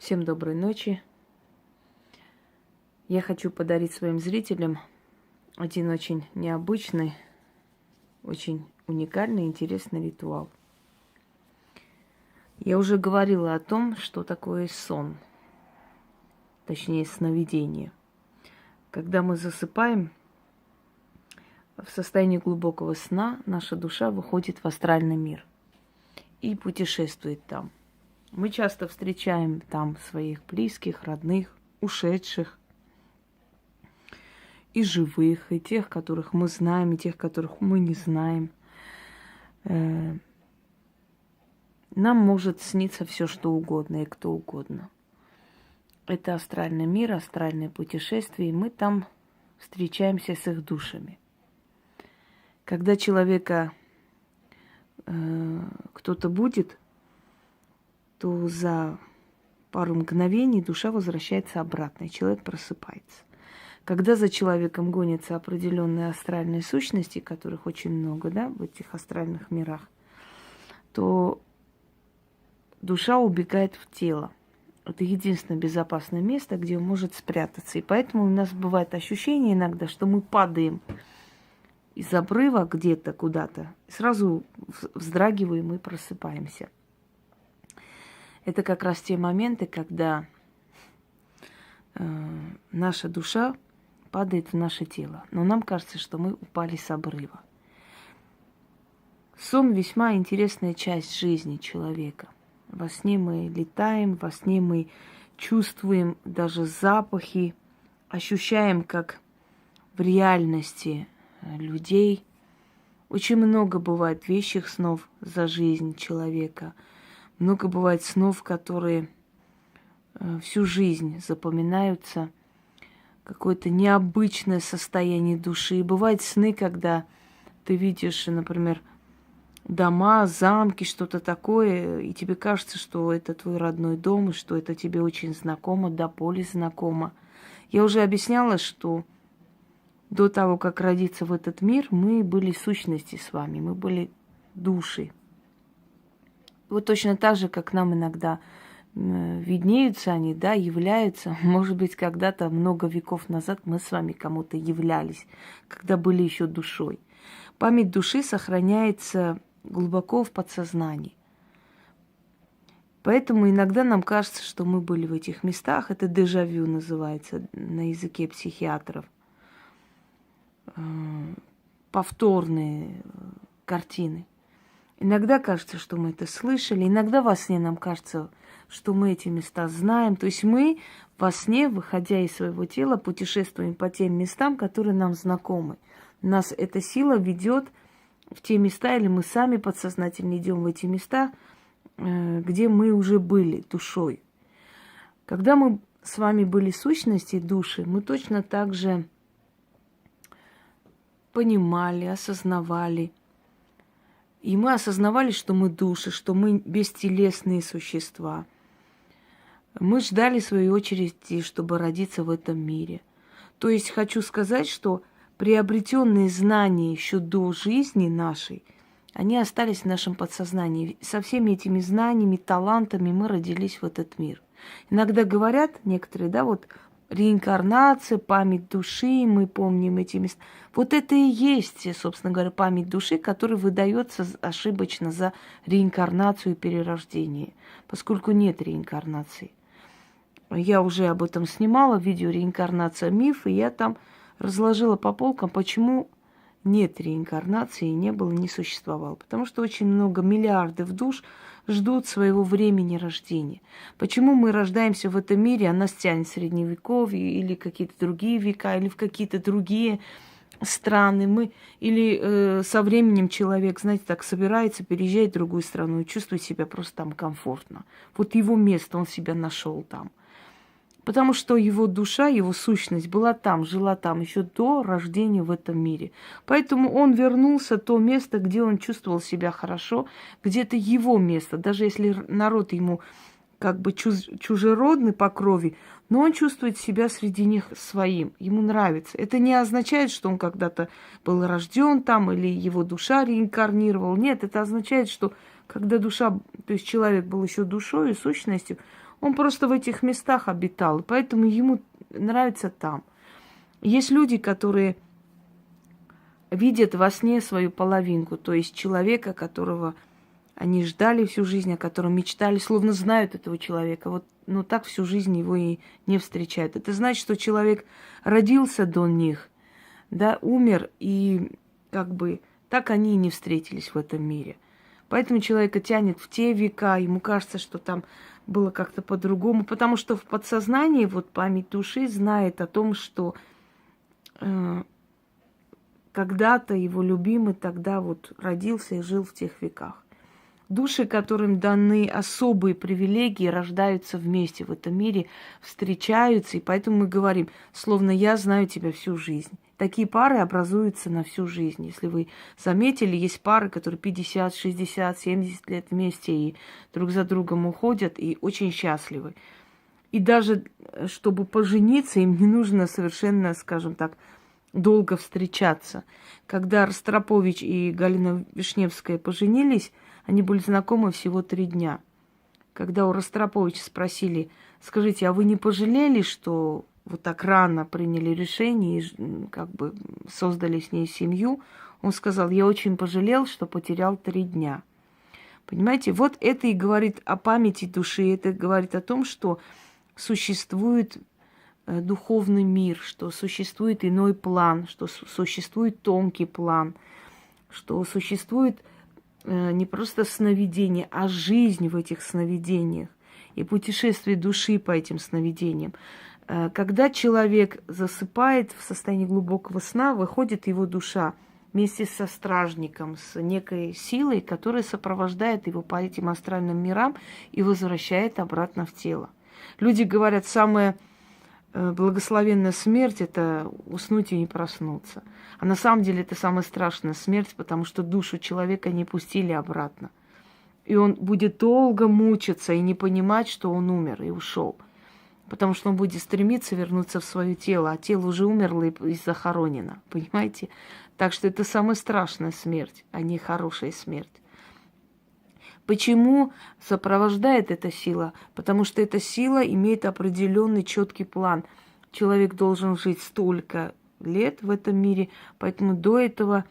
Всем доброй ночи. Я хочу подарить своим зрителям один очень необычный, очень уникальный, интересный ритуал. Я уже говорила о том, что такое сон, точнее сновидение. Когда мы засыпаем, в состоянии глубокого сна наша душа выходит в астральный мир и путешествует там. Мы часто встречаем там своих близких, родных, ушедших, и живых, и тех, которых мы знаем, и тех, которых мы не знаем. Нам может сниться все, что угодно и кто угодно. Это астральный мир, астральное путешествие, и мы там встречаемся с их душами. Когда человека кто-то будет, то за пару мгновений душа возвращается обратно, и человек просыпается. Когда за человеком гонятся определенные астральные сущности, которых очень много, да, в этих астральных мирах, то душа убегает в тело. Это единственное безопасное место, где он может спрятаться. И поэтому у нас бывает ощущение иногда, что мы падаем из обрыва где-то куда-то, сразу вздрагиваем и просыпаемся. Это как раз те моменты, когда наша душа падает в наше тело. Но нам кажется, что мы упали с обрыва. Сон весьма интересная часть жизни человека. Во сне мы летаем, во сне мы чувствуем даже запахи, ощущаем, как в реальности людей. Очень много бывает вещих снов за жизнь человека. Много бывает снов, которые всю жизнь запоминаются. Какое-то необычное состояние души. И бывают сны, когда ты видишь, например, дома, замки, что-то такое, и тебе кажется, что это твой родной дом, и что это тебе очень знакомо, до боли знакомо. Я уже объясняла, что до того, как родиться в этот мир, мы были сущности с вами, мы были души. Вот точно так же, как нам иногда виднеются они, да, являются. Может быть, когда-то, много веков назад, мы с вами кому-то являлись, когда были еще душой. Память души сохраняется глубоко в подсознании. Поэтому иногда нам кажется, что мы были в этих местах. Это дежавю называется на языке психиатров. Повторные картины. Иногда кажется, что мы это слышали, иногда во сне нам кажется, что мы эти места знаем. То есть мы во сне, выходя из своего тела, путешествуем по тем местам, которые нам знакомы. Нас эта сила ведет в те места, или мы сами подсознательно идем в эти места, где мы уже были душой. Когда мы с вами были сущности, души, мы точно так же понимали, осознавали. И мы осознавали, что мы души, что мы бестелесные существа. Мы ждали своей очереди, чтобы родиться в этом мире. То есть хочу сказать, что приобретенные знания еще до жизни нашей, они остались в нашем подсознании. Со всеми этими знаниями, талантами мы родились в этот мир. Иногда говорят некоторые, да, вот реинкарнация, память души, мы помним эти места. Вот это и есть, собственно говоря, память души, которая выдается ошибочно за реинкарнацию и перерождение, поскольку нет реинкарнации. Я уже об этом снимала, видео «Реинкарнация. Миф», и я там разложила по полкам, почему нет реинкарнации, не было, не существовало. Потому что очень много, миллиардов душ ждут своего времени рождения. Почему мы рождаемся в этом мире, а нас тянет в Средневековье или какие-то другие века, или в какие-то другие страны. Или со временем человек, знаете, так собирается, переезжает в другую страну и чувствует себя просто там комфортно. Вот его место, он себя нашел там. Потому что его душа, его сущность была там, жила там еще до рождения в этом мире. Поэтому он вернулся в то место, где он чувствовал себя хорошо, где-то его место. Даже если народ ему как бы чужеродный по крови, но он чувствует себя среди них своим. Ему нравится. Это не означает, что он когда-то был рожден там или его душа реинкарнировала. Нет, это означает, что когда душа, то есть человек был еще душой и сущностью, он просто в этих местах обитал, поэтому ему нравится там. Есть люди, которые видят во сне свою половинку, то есть человека, которого они ждали всю жизнь, о котором мечтали, словно знают этого человека. Вот, но так всю жизнь его и не встречают. Это значит, что человек родился до них, да, умер, и как бы так они и не встретились в этом мире. Поэтому человека тянет в те века, ему кажется, что там было как-то по-другому, потому что в подсознании вот память души знает о том, что когда-то его любимый тогда вот родился и жил в тех веках. Души, которым даны особые привилегии, рождаются вместе в этом мире, встречаются, и поэтому мы говорим, словно я знаю тебя всю жизнь. Такие пары образуются на всю жизнь. Если вы заметили, есть пары, которые 50, 60, 70 лет вместе и друг за другом уходят, и очень счастливы. И даже чтобы пожениться, им не нужно совершенно, скажем так, долго встречаться. Когда Ростропович и Галина Вишневская поженились, они были знакомы всего 3 дня. Когда у Ростроповича спросили, скажите, а вы не пожалели, что вот так рано приняли решение и как бы создали с ней семью? Он сказал, я очень пожалел, что потерял 3 дня. Понимаете, вот это и говорит о памяти души, это говорит о том, что существует духовный мир, что существует иной план, что существует тонкий план, что существует не просто сновидение, а жизнь в этих сновидениях и путешествие души по этим сновидениям. Когда человек засыпает в состоянии глубокого сна, выходит его душа вместе со стражником, с некой силой, которая сопровождает его по этим астральным мирам и возвращает обратно в тело. Люди говорят, самая благословенная смерть – это уснуть и не проснуться. А на самом деле это самая страшная смерть, потому что душу человека не пустили обратно. И он будет долго мучиться и не понимать, что он умер и ушел. Потому что он будет стремиться вернуться в свое тело, а тело уже умерло и захоронено. Понимаете? Так что это самая страшная смерть, а не хорошая смерть. Почему сопровождает эта сила? Потому что эта сила имеет определенный четкий план. Человек должен жить столько лет в этом мире, поэтому до этого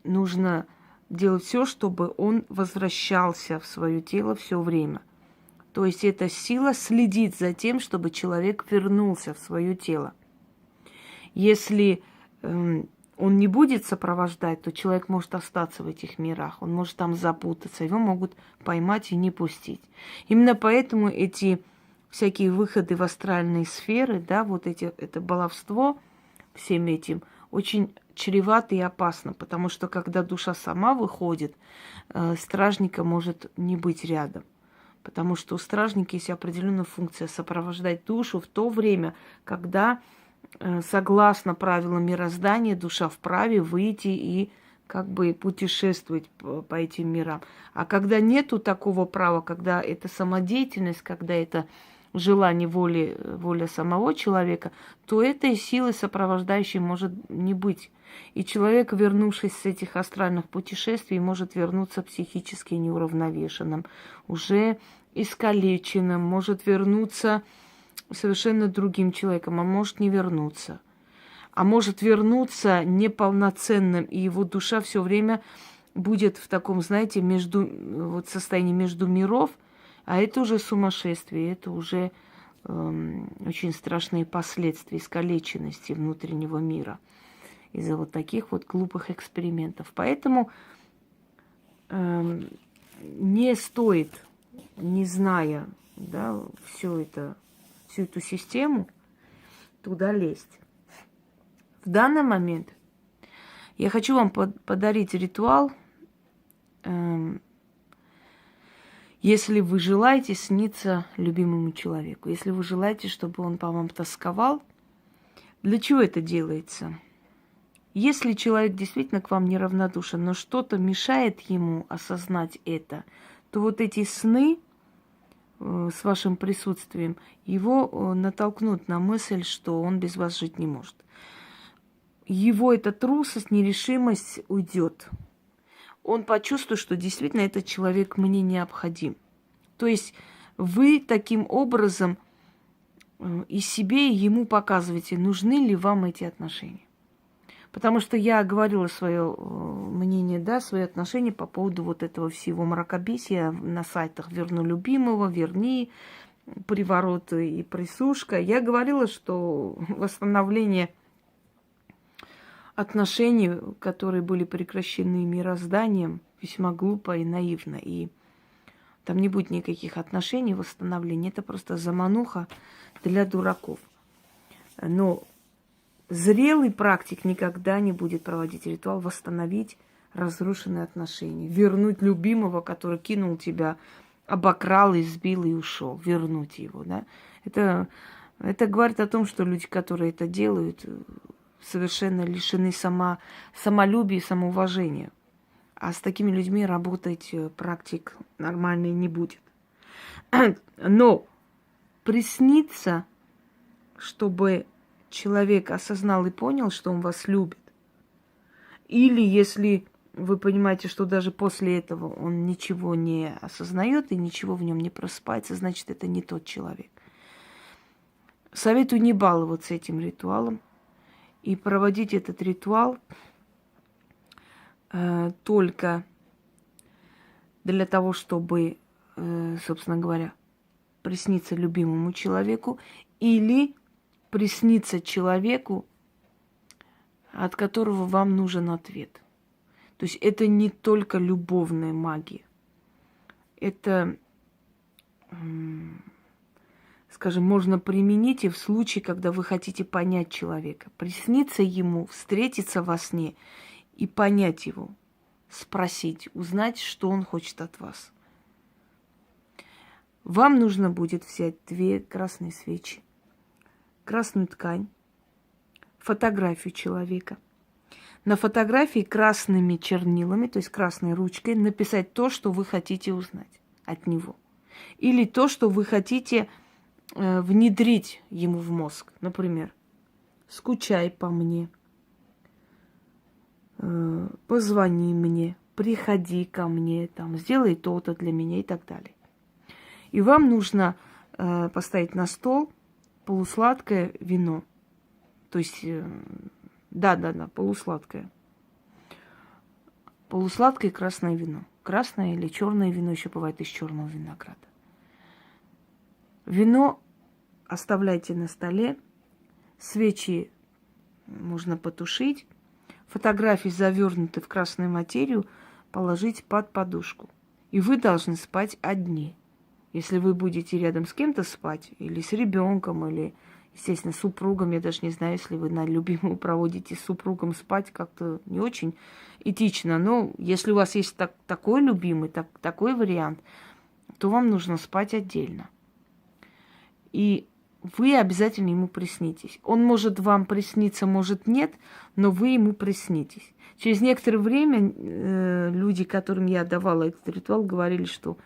нужно делать все, чтобы он возвращался в свое тело все время. То есть эта сила следит за тем, чтобы человек вернулся в свое тело. Если он не будет сопровождать, то человек может остаться в этих мирах, он может там запутаться, его могут поймать и не пустить. Именно поэтому эти всякие выходы в астральные сферы, да, вот это баловство всем этим очень чревато и опасно, потому что когда душа сама выходит, стражника может не быть рядом. Потому что у стражника есть определенная функция сопровождать душу в то время, когда согласно правилам мироздания, душа вправе выйти и как бы путешествовать по этим мирам. А когда нету такого права, когда это самодеятельность, когда это желание воля самого человека, то этой силы сопровождающей может не быть. И человек, вернувшись с этих астральных путешествий, может вернуться психически неуравновешенным, уже искалеченным, может вернуться совершенно другим человеком, а может не вернуться. А может вернуться неполноценным, и его душа все время будет в таком, знаете, состоянии между миров, а это уже сумасшествие, это уже очень страшные последствия искалеченности внутреннего мира из-за вот таких вот глупых экспериментов. Поэтому не стоит, не зная, да, всю эту систему, туда лезть. В данный момент я хочу вам подарить ритуал, если вы желаете сниться любимому человеку, если вы желаете, чтобы он по вам тосковал. Для чего это делается? Если человек действительно к вам неравнодушен, но что-то мешает ему осознать это, то вот эти сны с вашим присутствием, его натолкнут на мысль, что он без вас жить не может. Его эта трусость, нерешимость уйдет. Он почувствует, что действительно этот человек мне необходим. То есть вы таким образом и себе, и ему показываете, нужны ли вам эти отношения. Потому что я говорила свое мнение, да, свои отношения по поводу вот этого всего мракобесия на сайтах «Верну любимого», «Верни», «Приворот» и «Присушка». Я говорила, что восстановление отношений, которые были прекращены мирозданием, весьма глупо и наивно. И там не будет никаких отношений, восстановления. Это просто замануха для дураков. Но зрелый практик никогда не будет проводить ритуал восстановить разрушенные отношения, вернуть любимого, который кинул тебя, обокрал, избил и ушел, вернуть его. Да? Это говорит о том, что люди, которые это делают, совершенно лишены самолюбия и самоуважения. А с такими людьми работать практик нормальный не будет. Но приснится, чтобы человек осознал и понял, что он вас любит. Или если вы понимаете, что даже после этого он ничего не осознает и ничего в нем не просыпается, значит, это не тот человек. Советую не баловаться этим ритуалом и проводить этот ритуал только для того, чтобы, собственно говоря, присниться любимому человеку или присниться человеку, от которого вам нужен ответ. То есть это не только любовная магия. Это, скажем, можно применить и в случае, когда вы хотите понять человека. Присниться ему, встретиться во сне и понять его, спросить, узнать, что он хочет от вас. Вам нужно будет взять 2 красные свечи, красную ткань, фотографию человека. На фотографии красными чернилами, то есть красной ручкой, написать то, что вы хотите узнать от него. Или то, что вы хотите внедрить ему в мозг. Например, скучай по мне, позвони мне, приходи ко мне, там, сделай то-то для меня и так далее. И вам нужно поставить на стол полусладкое вино. То есть, полусладкое. Полусладкое красное вино. Красное или черное вино еще бывает из черного винограда. Вино оставляйте на столе. Свечи можно потушить. Фотографии, завернутые в красную материю, положить под подушку. И вы должны спать одни. Если вы будете рядом с кем-то спать, или с ребенком, или, естественно, с супругом, я даже не знаю, если вы на любимого проводите с супругом спать, как-то не очень этично. Но если у вас есть такой любимый, такой вариант, то вам нужно спать отдельно. И вы обязательно ему приснитесь. Он может вам присниться, может нет, но вы ему приснитесь. Через некоторое время люди, которым я давала этот ритуал, говорили, что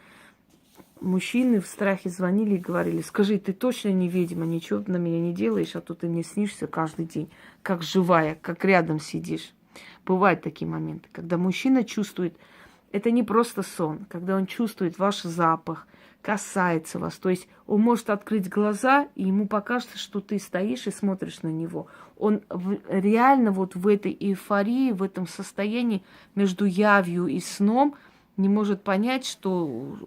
мужчины в страхе звонили и говорили: скажи, ты точно не ведьма, ничего на меня не делаешь, а то ты мне снишься каждый день, как живая, как рядом сидишь. Бывают такие моменты, когда мужчина чувствует, это не просто сон, когда он чувствует ваш запах, касается вас. То есть он может открыть глаза, и ему покажется, что ты стоишь и смотришь на него. Он реально вот в этой эйфории, в этом состоянии между явью и сном не может понять, что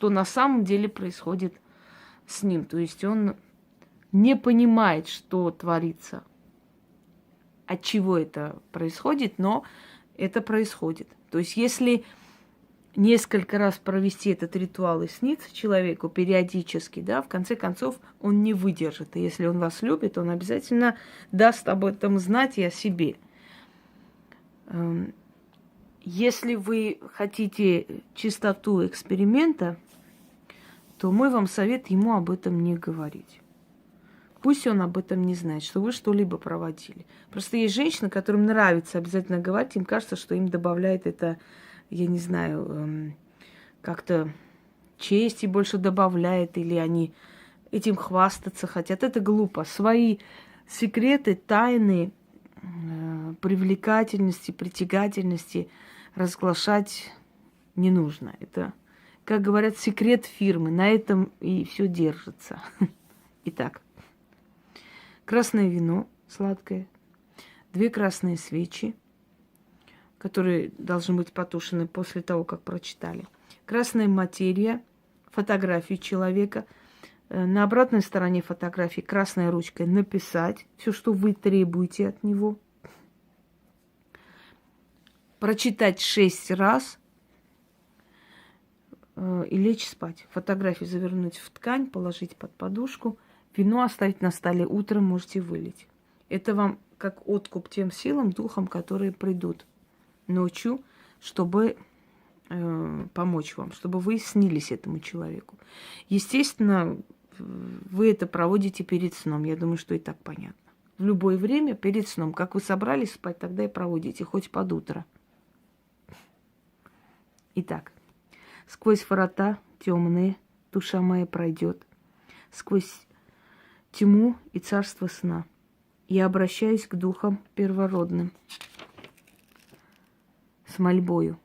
на самом деле происходит с ним. То есть он не понимает, что творится, от чего это происходит, но это происходит. То есть если несколько раз провести этот ритуал и сниться человеку периодически, да, в конце концов он не выдержит. И если он вас любит, он обязательно даст об этом знать и о себе. Если вы хотите чистоту эксперимента, то мой вам совет ему об этом не говорить. Пусть он об этом не знает, что вы что-либо проводили. Просто есть женщины, которым нравится обязательно говорить, им кажется, что им добавляет это, я не знаю, как-то чести больше добавляет, или они этим хвастаться хотят. Это глупо. Свои секреты, тайны, привлекательности, притягательности разглашать не нужно. Это, как говорят, секрет фирмы. На этом и все держится. Итак, красное вино сладкое, 2 красные свечи, которые должны быть потушены после того, как прочитали. Красная материя, фотографии человека. На обратной стороне фотографии красной ручкой написать все, что вы требуете от него. Прочитать 6 раз и лечь спать. Фотографию завернуть в ткань, положить под подушку. Вино оставить на столе. Утром можете вылить. Это вам как откуп тем силам, духам, которые придут ночью, чтобы помочь вам, чтобы вы снились этому человеку. Естественно, вы это проводите перед сном. Я думаю, что и так понятно. В любое время перед сном. Как вы собрались спать, тогда и проводите, хоть под утро. Итак, сквозь врата темные душа моя пройдет, сквозь тьму и царство сна. Я обращаюсь к духам первородным с мольбою.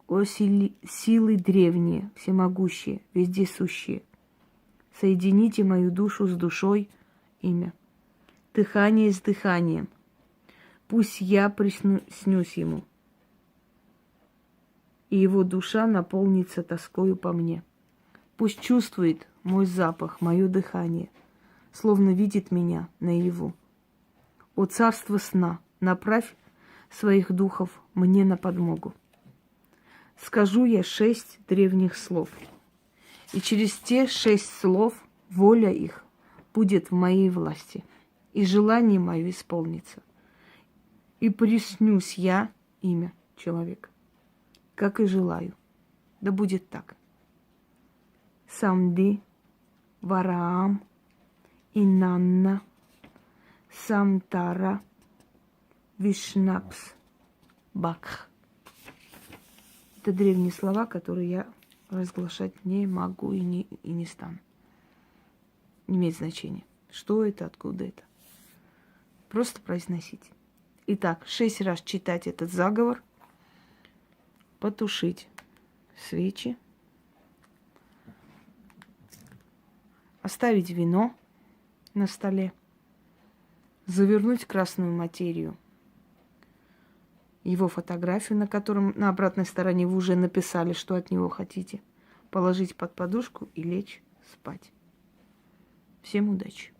О силы древние, всемогущие, вездесущие, соедините мою душу с душой, имя, дыхание с дыханием. Пусть я приснюсь ему, и его душа наполнится тоскою по мне. Пусть чувствует мой запах, мое дыхание, словно видит меня наяву. О царство сна, направь своих духов мне на подмогу. Скажу я 6 древних слов, и через те 6 слов воля их будет в моей власти, и желание мое исполнится. И приснюсь я, имя человека, как и желаю. Да будет так. Самди, Вараам, Инанна, Самтара, Вишнапс, Бакх. Это древние слова, которые я разглашать не могу и не стану. Не имеет значения, что это, откуда это. Просто произносить. Итак, 6 раз читать этот заговор, потушить свечи, оставить вино на столе, завернуть красную материю, его фотографию, на котором на обратной стороне вы уже написали, что от него хотите, положить под подушку и лечь спать. Всем удачи!